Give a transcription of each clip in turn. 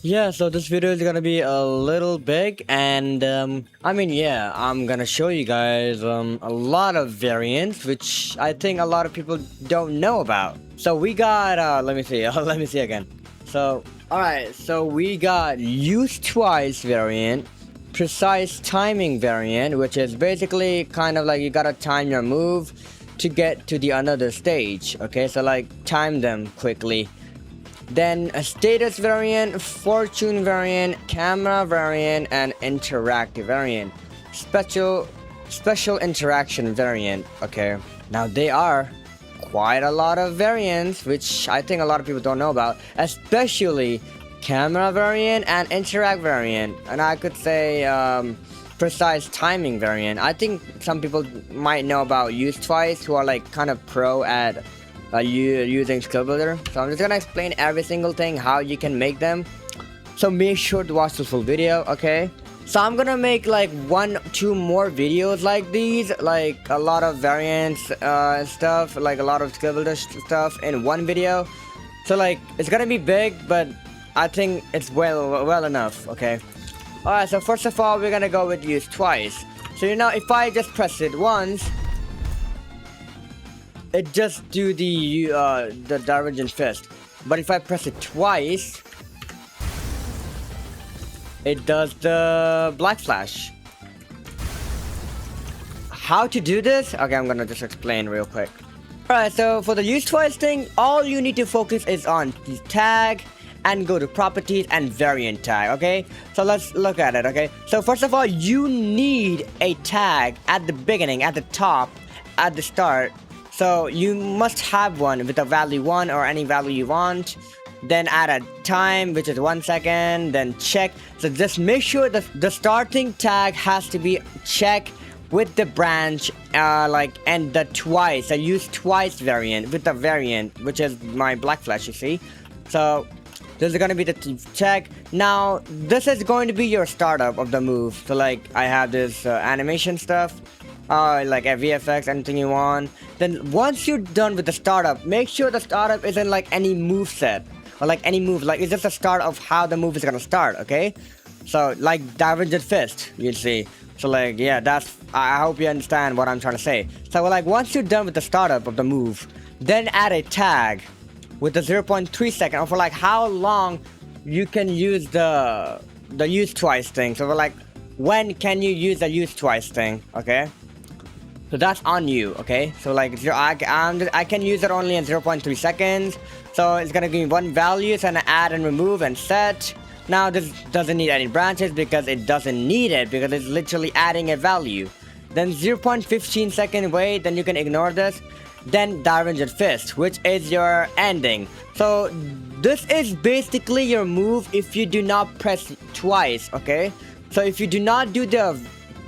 Yeah, so this video is gonna be a little big, and I'm gonna show you guys a lot of variants, which I think a lot of people don't know about. So we got let me see, let me see again. So alright, so we got use twice variant, precise timing variant, which is basically kind of like you gotta time your move to get to the another stage. Okay, so like time them quickly. Then a status variant, fortune variant, camera variant, and interactive variant. Special interaction variant. Okay, now they are quite a lot of variants, which I think a lot of people don't know about, especially camera variant and interact variant, and I could say precise timing variant. I think some people might know about use twice, who are like kind of pro at using skill builder. So I'm just gonna explain every single thing, how you can make them, so make sure to watch the full video. Okay, so I'm gonna make like 1-2 more videos like these, like a lot of variants and stuff, like a lot of skill builder stuff in one video. So like it's gonna be big, but I think it's well enough. Okay, alright, so first of all we're gonna go with use twice. So if I just press it once, it just do the divergent fist. But if I press it twice, it does the black flash. How to do this? Okay, I'm gonna just explain real quick. Alright, so for the use twice thing, all you need to focus is on the tag and go to properties and variant tag. Okay, so let's look at it. Okay, so first of all, you need a tag at the beginning, at the top, at the start. So you must have one with a value 1 or any value you want. Then add a time, which is 1 second. Then check. So just make sure that the starting tag has to be check with the branch, and the twice. I use twice variant with the variant, which is my black flash. You see. So this is gonna be the check. Now this is going to be your startup of the move. So like I have this animation stuff. Like a VFX, anything you want. Then once you're done with the startup, make sure the startup isn't like any move set or like any move, like it's just the start of how the move is gonna start. Okay, so like divergent fist, you see. So like yeah, I hope you understand what I'm trying to say. So like once you're done with the startup of the move, then add a tag with the 0.3 second, or for like how long you can use the use twice thing. So like when can you use the use twice thing? Okay, so that's on you. Okay, so like I can use it only in 0.3 seconds. So it's gonna give me one value, so I'm gonna add and remove and set. Now this doesn't need any branches because it doesn't need it, because it's literally adding a value. Then 0.15 second wait, then you can ignore this. Then divergent fist, which is your ending. So this is basically your move if you do not press twice. Okay, so if you do not do the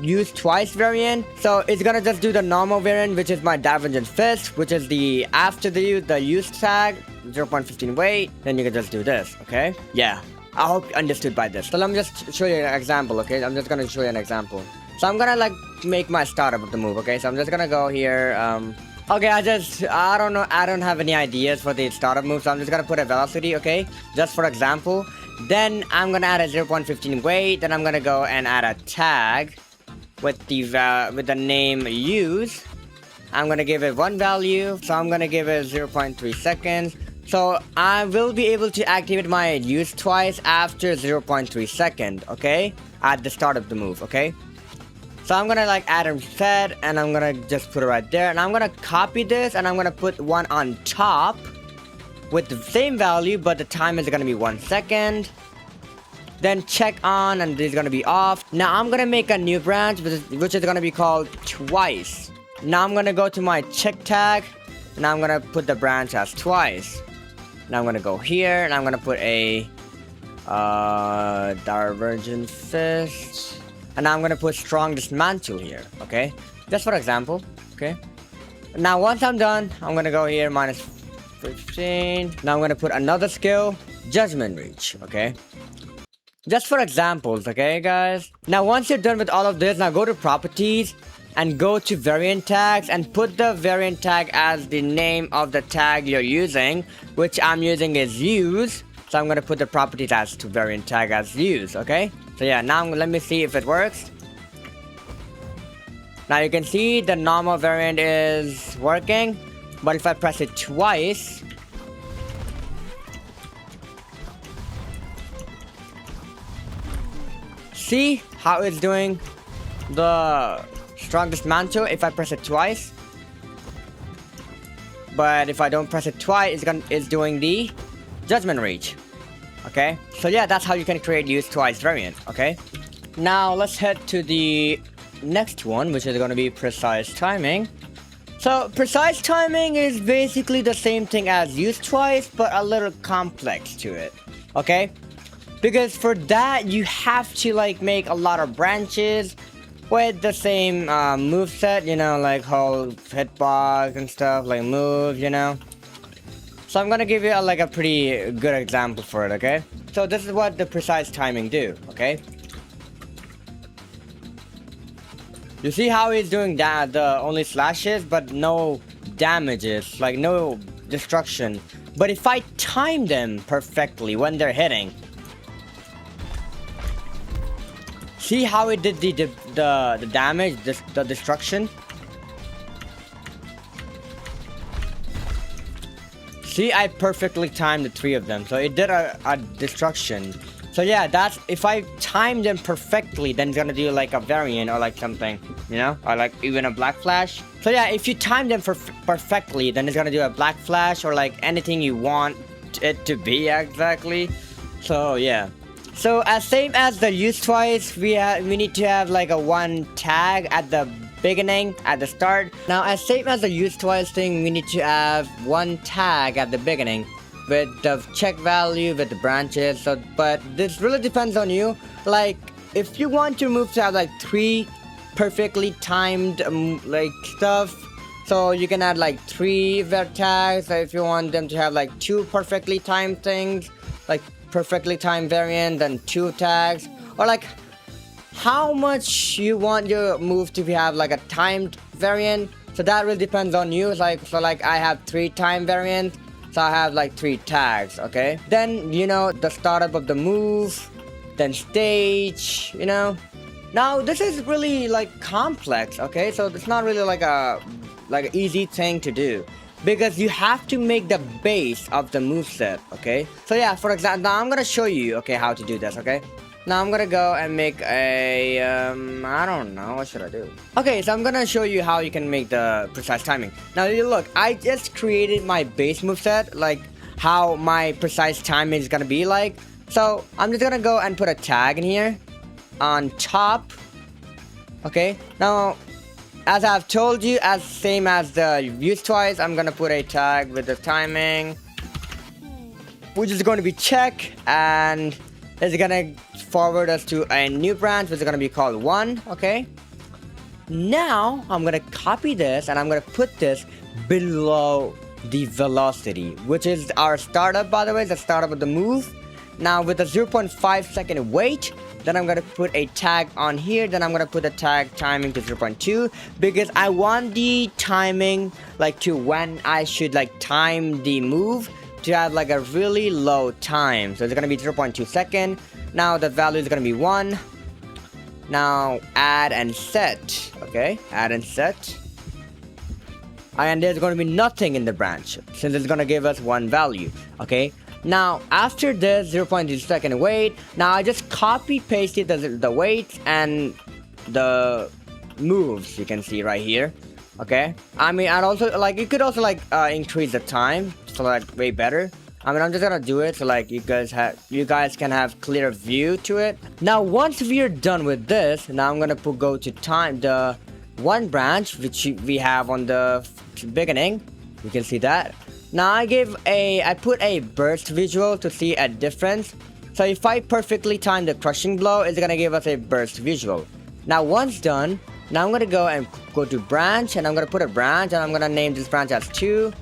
use twice variant, so it's gonna just do the normal variant, which is my divergent fist, which is the after the use tag 0.15 wait, then you can just do this. Okay, yeah, I hope you understood by this. So let me just show you an example. Okay, I'm just gonna show you an example. So I'm gonna like make my startup of the move. Okay, so I'm just gonna go here. Okay, I don't know, I don't have any ideas for the startup move, so I'm just gonna put a velocity. Okay, just for example. Then I'm gonna add a 0.15 wait, then I'm gonna go and add a tag with the name use. I'm gonna give it one value, so I'm gonna give it 0.3 seconds. So I will be able to activate my use twice after 0.3 second. Okay, at the start of the move. Okay, so I'm gonna like add and set, and I'm gonna just put it right there, and I'm gonna copy this, and I'm gonna put one on top with the same value, but the time is gonna be 1 second. Then check on, and this is gonna be off. Now I'm gonna make a new branch, which is gonna be called twice. Now I'm gonna go to my check tag, and I'm gonna put the branch as twice. Now I'm gonna go here, and I'm gonna put a divergent fist, and I'm gonna put strong dismantle here. Okay, just for example. Okay, now once I'm done, I'm gonna go here minus 15. Now I'm gonna put another skill, judgment reach. Okay, just for examples. Okay guys, now once you're done with all of this, now go to properties and go to variant tags and put the variant tag as the name of the tag you're using, which I'm using is use. So I'm gonna put the properties as to variant tag as use, okay? So yeah, now let me see if it works. Now you can see the normal variant is working, but if I press it twice, see how it's doing the strongest mantle if I press it twice? But if I don't press it twice, it's doing the judgment reach. Okay, so yeah, that's how you can create use twice variant. Okay, now let's head to the next one, which is going to be precise timing. So precise timing is basically the same thing as use twice, but a little complex to it. Okay, because for that you have to like make a lot of branches with the same move set, you know, like whole hitbox and stuff, like move, you know. So I'm gonna give you like a pretty good example for it, okay? So this is what the precise timing do, okay? You see how he's doing that, the only slashes, but no damages, like no destruction. But if I time them perfectly when they're hitting, see how it did the damage, the destruction? See, I perfectly timed the three of them, so it did a destruction. So yeah, that's, if I time them perfectly, then it's gonna do like a variant or like something, you know? Or like even a black flash. So yeah, if you time them perfectly, then it's gonna do a black flash or like anything you want it to be exactly. So yeah. So as same as the use twice, we need to have like a one tag at the beginning, at the start. Now as same as the use twice thing, we need to have one tag at the beginning with the check value, with the branches. So but this really depends on you. Like if you want your move to have like 3 perfectly timed like stuff, so you can add like 3 tags. So if you want them to have like 2 perfectly timed things, like perfectly timed variant, then 2 tags, or like how much you want your move to have like a timed variant. So that really depends on you. Like so like I have 3 time variants, so I have like 3 tags, okay? Then you know the startup of the move, then stage, you know. Now this is really like complex, okay? So it's not really like an easy thing to do, because you have to make the base of the moveset, okay? So yeah, for example, now I'm gonna show you, okay, how to do this, okay? Now I'm gonna go and make a, I don't know, what should I do? Okay, so I'm gonna show you how you can make the precise timing. Now you look, I just created my base moveset, like how my precise timing is gonna be like. So I'm just gonna go and put a tag in here on top, okay? Now, as I've told you, as same as the use twice, I'm gonna put a tag with the timing, which is going to be check, and it's gonna forward us to a new branch, which is gonna be called 1, okay? Now, I'm gonna copy this, and I'm gonna put this below the velocity, which is our startup, by the way, the startup of the move. Now, with a 0.5 second wait, then I'm gonna put a tag on here, then I'm gonna put the tag timing to 0.2, because I want the timing like to when I should like time the move to have like a really low time. So it's gonna be 0.2 second. Now the value is gonna be 1. Now add and set, okay? Add and set. And there's gonna be nothing in the branch, since it's gonna give us 1 value, okay? Now after this 0.2 second wait, now I just copy pasted the weights and the moves you can see right here, okay? I mean, and also like you could also like increase the time, so like way better. I mean, I'm just gonna do it so like you guys can have clear view to it. Now once we are done with this, now I'm gonna go to time the 1 branch which we have on the beginning. You can see that. Now I put a burst visual to see a difference. So if I perfectly time the crushing blow, it's gonna give us a burst visual. Now once done, now I'm gonna go to branch, and I'm gonna put a branch, and I'm gonna name this branch as 2,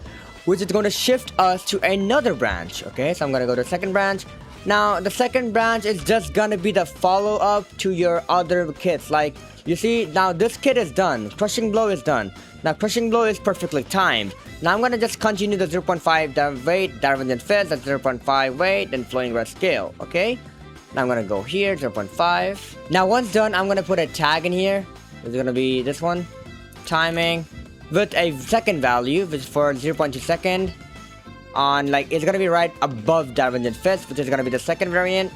which is gonna shift us to another branch, okay? So I'm gonna go to second branch, Now the second branch is just gonna be the follow-up to your other kits. Like you see, now this kit is done. Crushing blow is done. Now crushing blow is perfectly timed. Now I'm gonna just continue the 0.5 weight, divergent fist, that's 0.5 weight, then flowing red scale. Okay. Now I'm gonna go here, 0.5. Now once done, I'm gonna put a tag in here. It's gonna be this one, timing, with a second value, which is for 0.2 second. On like it's gonna be right above divergent fist, which is gonna be the second variant.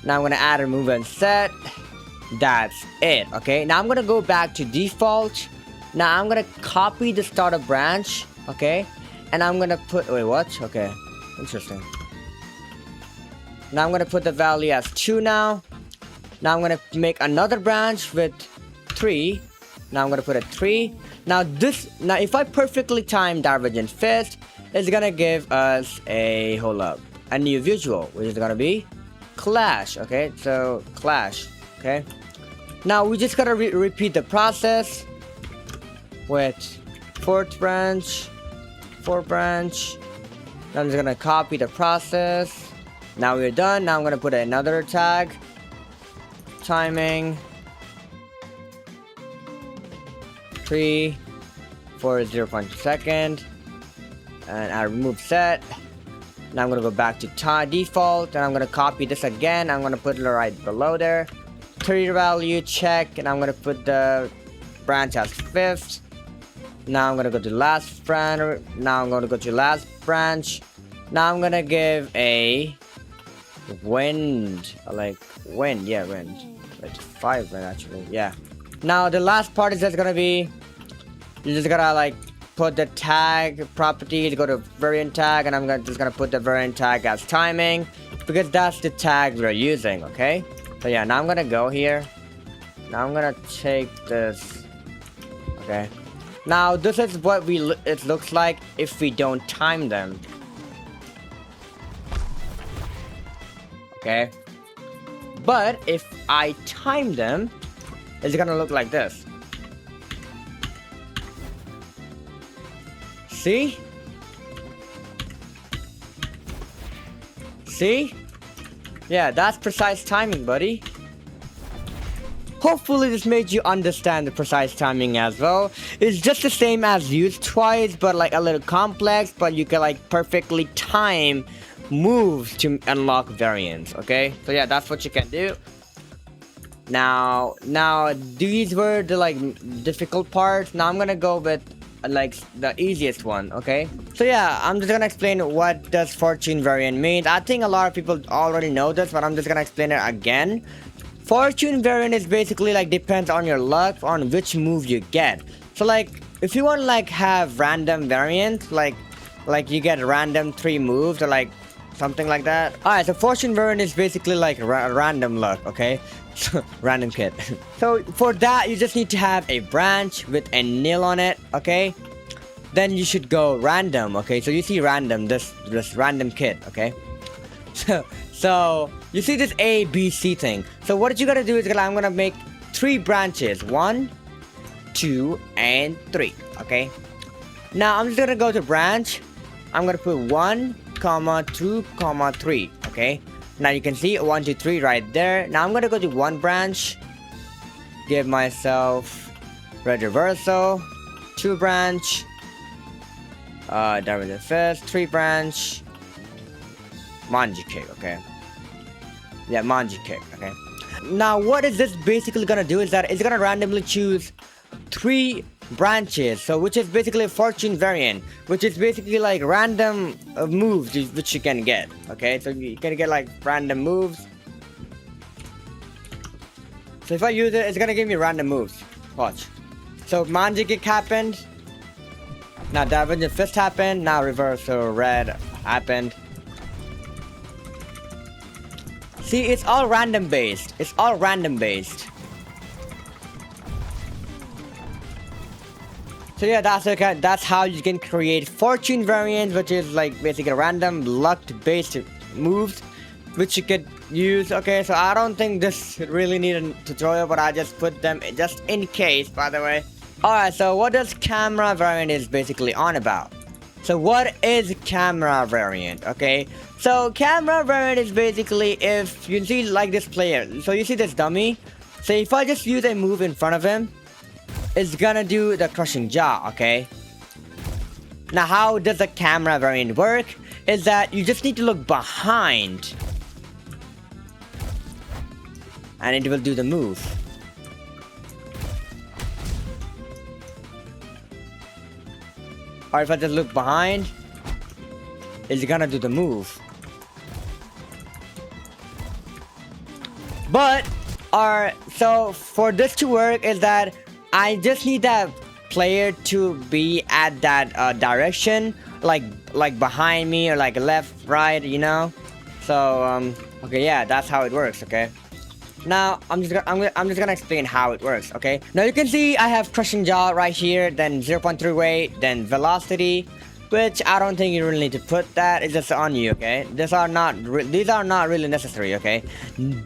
Now I'm gonna add a move and set. That's it. Okay. Now I'm gonna go back to default. Now I'm gonna copy the startup branch. Okay, and I'm gonna put. Wait, what? Okay, interesting. Now I'm gonna put the value as 2 now. Now I'm gonna make another branch with 3. Now I'm gonna put a 3. Now if I perfectly time divergent fist, it's gonna give us a a new visual, which is gonna be clash. Okay, so clash. Okay, now we just gotta repeat the process with fourth branch. Now I'm just gonna copy the process. Now we're done. Now I'm gonna put another tag, timing 3 for 0.2 second, and I remove set. Now I'm gonna go back to default, and I'm gonna copy this again. I'm gonna put it right below there. 3 value check, and I'm gonna put the branch as 5th. Now I'm gonna go to last branch. Now I'm gonna go to last branch. Now I'm gonna give a wind, yeah, wind. Wait, 5 wind actually, yeah. Now the last part is just gonna be, you just gotta like put the tag property to go to variant tag, and I'm just gonna put the variant tag as timing because that's the tag we're using. Okay. So yeah, now I'm gonna go here. Now I'm gonna take this. Okay. Now this is what it looks like if we don't time them. Okay. But if I time them, it's gonna look like this. See? See? Yeah, that's precise timing, buddy. Hopefully this made you understand the precise timing as well. It's just the same as used twice, but like a little complex, but you can like perfectly time moves to unlock variants. Okay, so yeah, that's what you can do. Now these were the like difficult parts. Now I'm gonna go with like the easiest one. Okay, so yeah, I'm just gonna explain what does fortune variant means. I think a lot of people already know this, but I'm just gonna explain it again. Fortune variant is basically like depends on your luck on which move you get. So like if you want to like have random variants, like you get random 3 moves or like something like that. Alright, so fortune variant is basically like random luck. Okay. Random kit. So for that you just need to have a branch with a nil on it. Okay, then you should go random. Okay, so you see random, this random kit. Okay, so you see this A, B, C thing. So what you gotta do is I'm gonna make 3 branches, 1, 2, and 3. Okay, now I'm just gonna go to branch. I'm gonna put 1, 2, 3. Okay, now you can see 1, 2, 3 right there. Now I'm gonna go to 1 branch, give myself red reversal, 2 branch, divergent fist, 3 branch, manji kick. Okay, yeah, manji kick. Okay, now what is this basically gonna do is that it's gonna randomly choose 3 branches, so which is basically a fortune variant, which is basically like random moves which you can get. Okay, so you can get like random moves. So if I use it, it's gonna give me random moves. Watch. So manji kick happened, now divergent fist happened, now reversal red happened. See, it's all random based. It's all random based. So yeah, that's how you can create fortune variants, which is like basically random luck based moves which you could use. Okay, so I don't think this really need a tutorial, but I just put them just in case, by the way. Alright, so what does camera variant is basically on about? So what is camera variant? Okay, so camera variant is basically if you see like this player. So you see this dummy. So if I just use a move in front of him, it's gonna do the crushing jaw. Okay. Now how does the camera variant work? Is that you just need to look behind, and it will do the move. Or if I just look behind, it's gonna do the move. But, so for this to work is that I just need that player to be at that direction, like behind me or like left, right, you know. So okay, yeah, that's how it works. Okay. Now I'm just gonna explain how it works. Okay. Now you can see I have crushing jaw right here, then 0.3 weight, then velocity, which I don't think you really need to put that. It's just on you. Okay. These are not really necessary. Okay.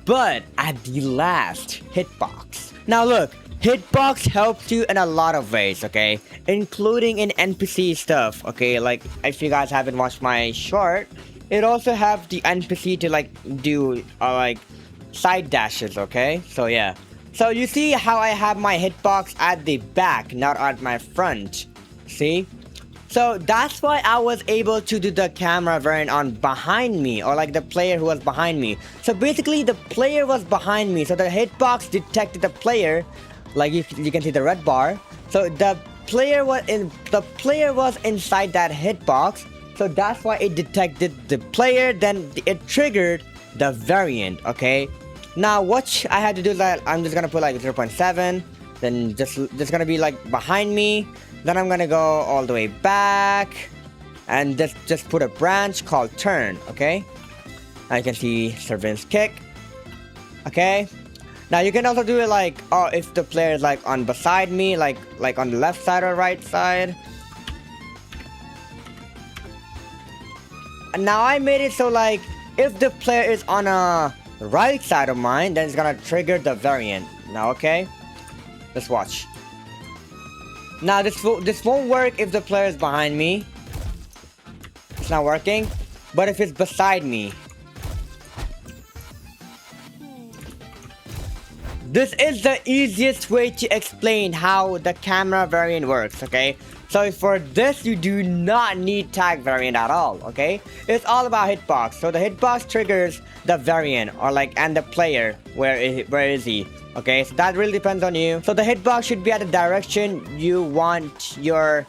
But at the last, hitbox. Now look, hitbox helps you in a lot of ways. Okay, including in NPC stuff. Okay, like if you guys haven't watched my short, it also have the NPC to like do like side dashes. Okay, so yeah, so you see how I have my hitbox at the back, not at my front. See, so that's why I was able to do the camera variant on behind me, or like the player who was behind me. So basically the player was behind me, so the hitbox detected the player, like you can see the red bar. So the player was inside that hitbox, so that's why it detected the player, then it triggered the variant. Okay, now what I had to do is that I'm just gonna put like 0.7, then just gonna be like behind me, then I'm gonna go all the way back and just put a branch called turn. Okay, now you can see surveillance kick. Okay, now you can also do it like, oh, if the player is like on beside me, like on the left side or right side. And now I made it so like if the player is on a right side of mine, then it's gonna trigger the variant. Now okay, let's watch. Now this won't work if the player is behind me. It's not working. But if it's beside me, this is the easiest way to explain how the camera variant works. Okay, so for this you do not need tag variant at all. Okay, it's all about hitbox. So the hitbox triggers the variant, or like, and the player, where is he? Okay, so that really depends on you. So the hitbox should be at the direction you want your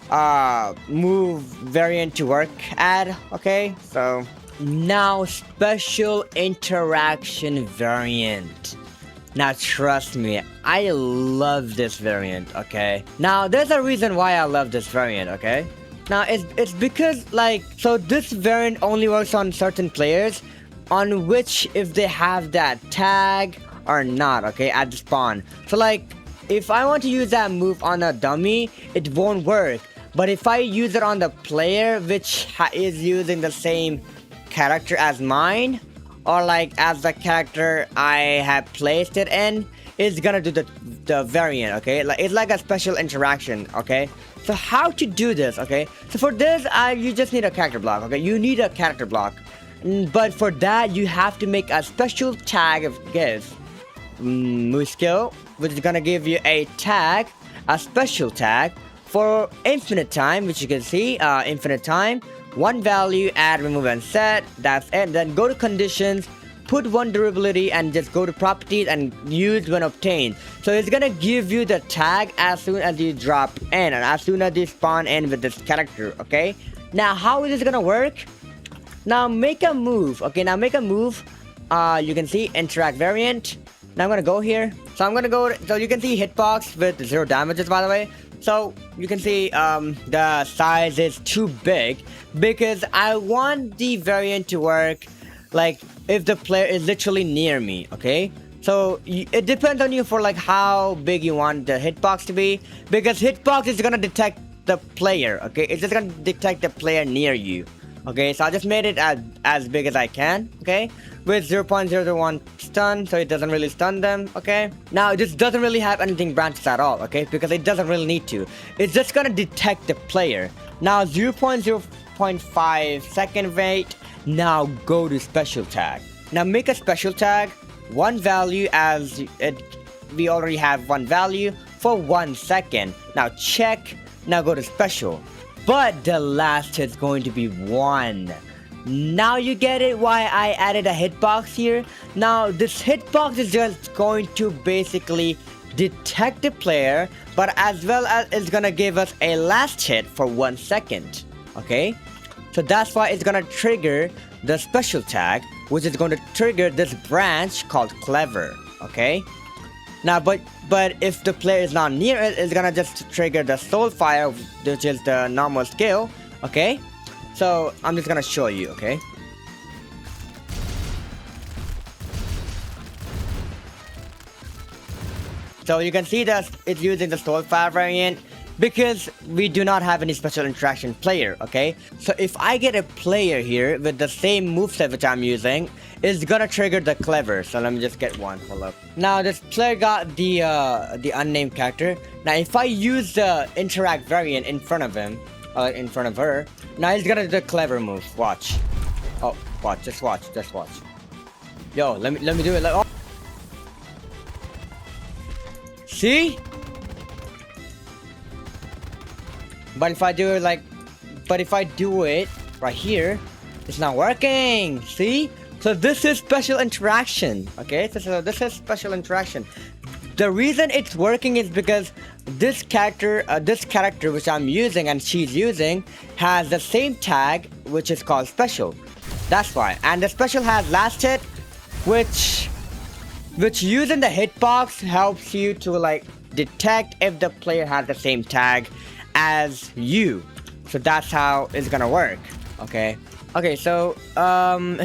move variant to work at. Okay, so now special interaction variant. Now trust me, I love this variant. Okay, now there's a reason why I love this variant. Okay, now it's because like, so this variant only works on certain players, on which if they have that tag or not. Okay, at the spawn. So like if I want to use that move on a dummy, it won't work. But if I use it on the player which is using the same character as mine, or like as the character I have placed it in, it's gonna do the variant. Okay, like it's like a special interaction. Okay, so how to do this? Okay, so for this you just need a character block. Okay, you need a character block, but for that you have to make a special tag of gifts. Move skill, which is gonna give you a tag, a special tag for infinite time, which you can see, infinite time, one value, add, remove, and set. That's it. Then go to conditions, put one durability, and just go to properties and use when obtained. So it's gonna give you the tag as soon as you drop in, and as soon as you spawn in with this character. Okay, now how is this gonna work? Now make a move. Okay, now make a move. You can see interact variant. Now I'm gonna go here. So I'm gonna go, so you can see hitbox with 0 damages, by the way. So you can see the size is too big because I want the variant to work like if the player is literally near me. Okay, so it depends on you for like how big you want the hitbox to be, because hitbox is gonna detect the player. Okay, it's just gonna detect the player near you. Okay, so I just made it as big as I can, okay, with 0.001 stun, so it doesn't really stun them, okay. Now this doesn't really have anything branches at all, okay, because it doesn't really need to. It's just gonna detect the player. Now 0.0.5 second wait. Now go to special tag. Now make a special tag, one value as it. We already have one value for 1 second. Now check. Now go to special. But the last hit's going to be 1. Now you get it why I added a hitbox here. Now this hitbox is just going to basically detect the player, but as well as it's gonna give us a last hit for 1 second. Okay, so that's why it's gonna trigger the special tag, which is going to trigger this branch called clever. Okay, now but if the player is not near it, it's gonna just trigger the soul fire, which is the normal skill. Okay, so I'm just gonna show you. Okay, so you can see that it's using the soul fire variant because we do not have any special interaction player. Okay, so if I get a player here with the same moveset which I'm using, it's gonna trigger the clever. So let me just get one. Hold up. Now this player got the unnamed character. Now if I use the interact variant in front of him, in front of her, now he's gonna do the clever move. Watch. Oh, watch. Just watch. Just watch. Yo, let me do it. Oh. See? But if I do it right here, it's not working. See? So this is special interaction. Okay, so this is special interaction. The reason it's working is because this character which I'm using and she's using has the same tag which is called special. That's why. And the special has last hit, which using the hitbox helps you to like detect if the player has the same tag as you. So that's how it's gonna work. Okay, so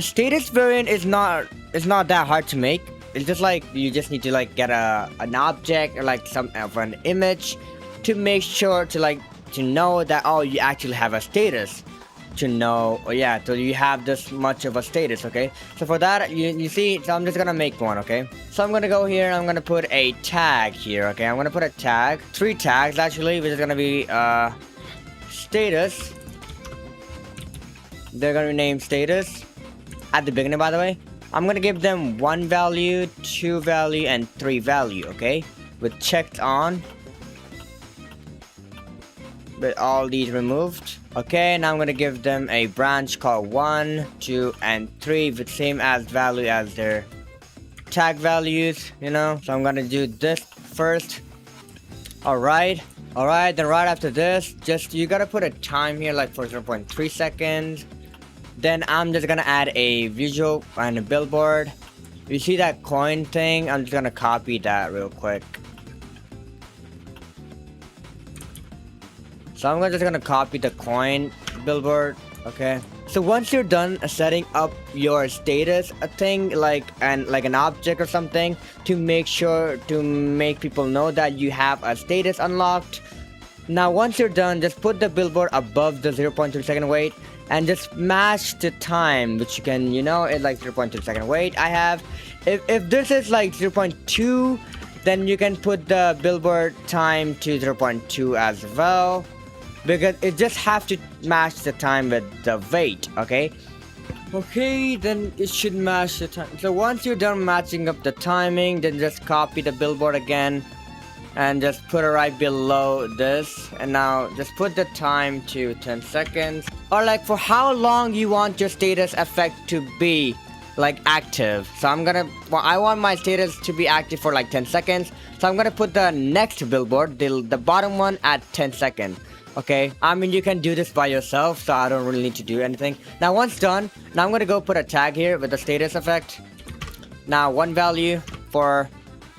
status variant is not that hard to make. It's just like you just need to like get an object or like some of an image to make sure to know that, oh, you actually have a status, to know, oh yeah, so you have this much of a status. Okay, so for that you see, so I'm just gonna make one. Okay, so I'm gonna go here and I'm gonna put a tag here. Okay, I'm gonna put a tag, 3 tags actually, which is gonna be status. They're gonna be named status at the beginning, by the way. I'm gonna give them 1 value, 2 value, and 3 value. Okay, with checked on, with all these removed. Okay, now I'm gonna give them a branch called 1, 2, and 3 with same as value as their tag values, you know. So I'm gonna do this first. Alright, then right after this, just you gotta put a time here like for 0.3 seconds. Then I'm just gonna add a visual and a billboard. You see that coin thing? I'm just gonna copy that real quick. So I'm just gonna copy the coin billboard. Okay, so once you're done setting up your status thing, like an object or something, to make sure to make people know that you have a status unlocked. Now once you're done, just put the billboard above the 0.2 second wait and just match the time, which you can, you know, it's like 0.2 second wait I have. If this is like 0.2, then you can put the billboard time to 0.2 as well, because it just have to match the time with the wait. Okay, then it should match the time. So once you're done matching up the timing, then just copy the billboard again and just put it right below this, and now just put the time to 10 seconds, or like for how long you want your status effect to be like active. So I want my status to be active for like 10 seconds, so I'm gonna put the next billboard, the bottom one, at 10 seconds. Okay, I mean you can do this by yourself, so I don't really need to do anything. Now once done, now I'm gonna go put a tag here with the status effect. Now 1 value for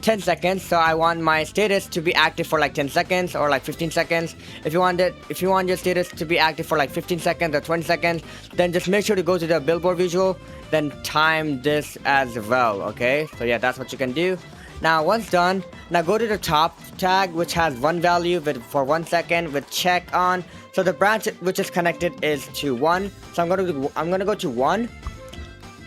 10 seconds, so I want my status to be active for like 10 seconds or like 15 seconds. If you want your status to be active for like 15 seconds or 20 seconds, then just make sure to go to the billboard visual, then time this as well. Okay, so yeah, that's what you can do. Now once done, now go to the top tag which has one value for 1 second with check on. So the branch which is connected is to 1. So I'm gonna go to 1.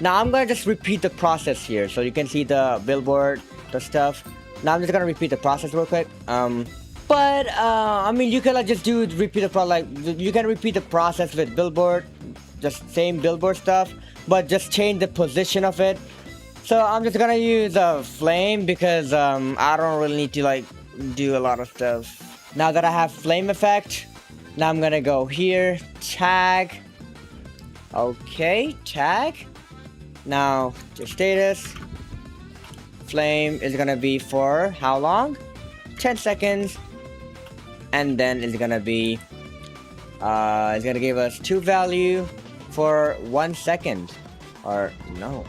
Now I'm gonna just repeat the process here, so you can see the billboard, the stuff. Now I'm just gonna repeat the process real quick. I mean, you can like just repeat the you can repeat the process with billboard, just same billboard stuff, but just change the position of it. So I'm just gonna use a flame because I don't really need to like do a lot of stuff. Now that I have flame effect, now I'm gonna go here, tag. Okay, tag. Now the status flame is gonna be for how long? 10 seconds. And then it's gonna be it's gonna give us 2 value for 1 second. Or no.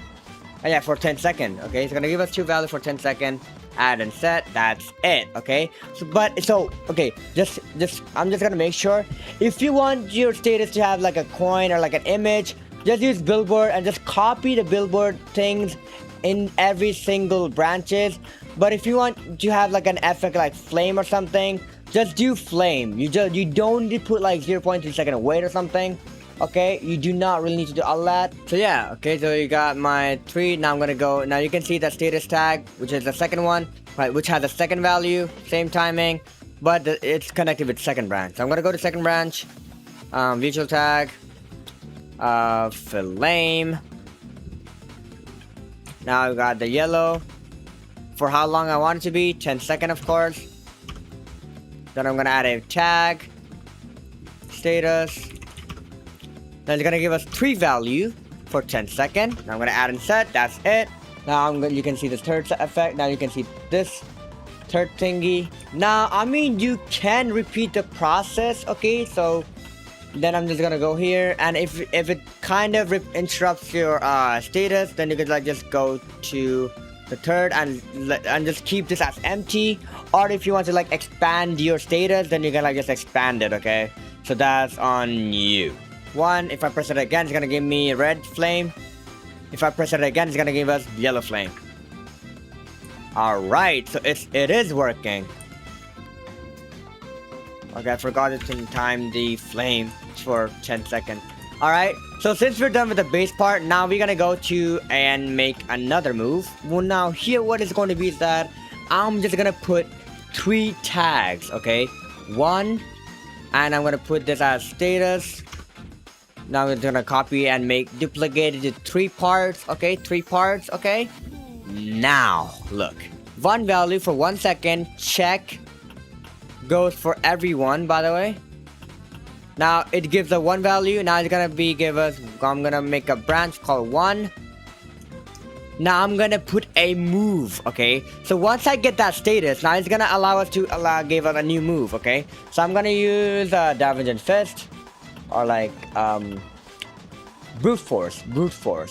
Oh, yeah, for 10 seconds. Okay, it's gonna give us 2 value for 10 seconds. Add and set. That's it. Okay. So okay, I'm just gonna make sure if you want your status to have like a coin or like an image, just use billboard and just copy the billboard things in every single branches. But if you want to have like an effect like flame or something, just do flame. You don't need to put like 0.3 second wait or something. Okay, you do not really need to do all that. So yeah, okay, so you got my 3. Now I'm gonna go. Now you can see the status tag, which is the second one, right? Which has a second value, same timing, but it's connected with second branch. So I'm gonna go to second branch, visual tag, flame. Now we got the yellow. For how long I want it to be, 10 seconds of course. Then I'm gonna add a tag, status. Then it's gonna give us 3 value for 10 seconds. Now I'm gonna add and set. That's it. Now you can see the third effect. Now you can see this third thingy. Now I mean you can repeat the process. Okay, so then I'm just gonna go here, and if it kind of interrupts your status, then you could like just go to the third and just keep this as empty. Or if you want to like expand your status, then you can like just expand it. Okay, so that's on you. 1, if I press it again, it's gonna give me red flame. If I press it again, it's gonna give us yellow flame. Alright, so it is working. Okay, I forgot to time the flame for 10 seconds. Alright, so since we're done with the base part, now we're gonna go to and make another move. Well, now here what is going to be is that I'm just gonna put 3 tags, okay? 1, and I'm gonna put this as status. Now we're gonna copy and duplicate it to 3 parts, okay? 3 parts, okay? Now, look. 1 value for 1 second, check. Goes for everyone, by the way. Now, it gives a 1 value. Now it's gonna I'm gonna make a branch called 1. Now I'm gonna put a move, okay? So once I get that status, now it's gonna allow us to give us a new move, okay? So I'm gonna use Davinge's Fist. Or like brute force,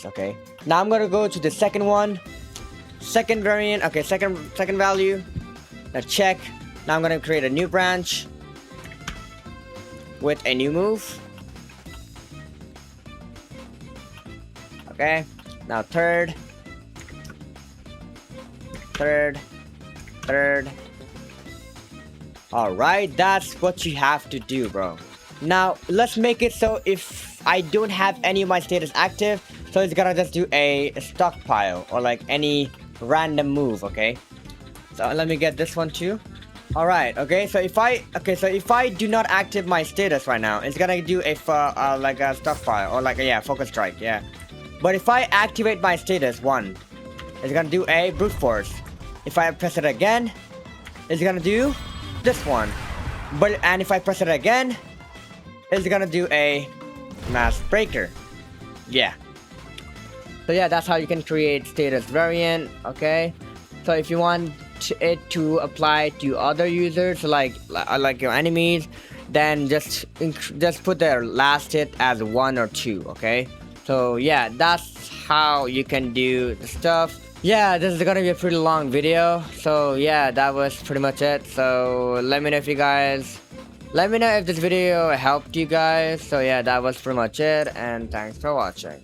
okay? Now I'm gonna go to the second one, second variant, okay, second value. Now check. Now I'm gonna create a new branch with a new move. Okay. Now third. Alright, that's what you have to do, bro. Now, let's make it so if I don't have any of my status active, so it's gonna just do a stockpile or like any random move, okay? So let me get this one too. Alright, okay, so if I do not active my status right now, it's gonna do a like a stockpile or like a focus strike, yeah. But if I activate my status 1, it's gonna do a brute force. If I press it again, it's gonna do this one. And if I press it again, it's gonna do a mass breaker. Yeah. So yeah, that's how you can create status variant. Okay. So if you want it to apply to other users, like your enemies, then just put their last hit as 1 or 2. Okay. So yeah, that's how you can do the stuff. Yeah, this is gonna be a pretty long video. So yeah, that was pretty much it. So let me know if this video helped you guys. So yeah, that was pretty much it, and thanks for watching.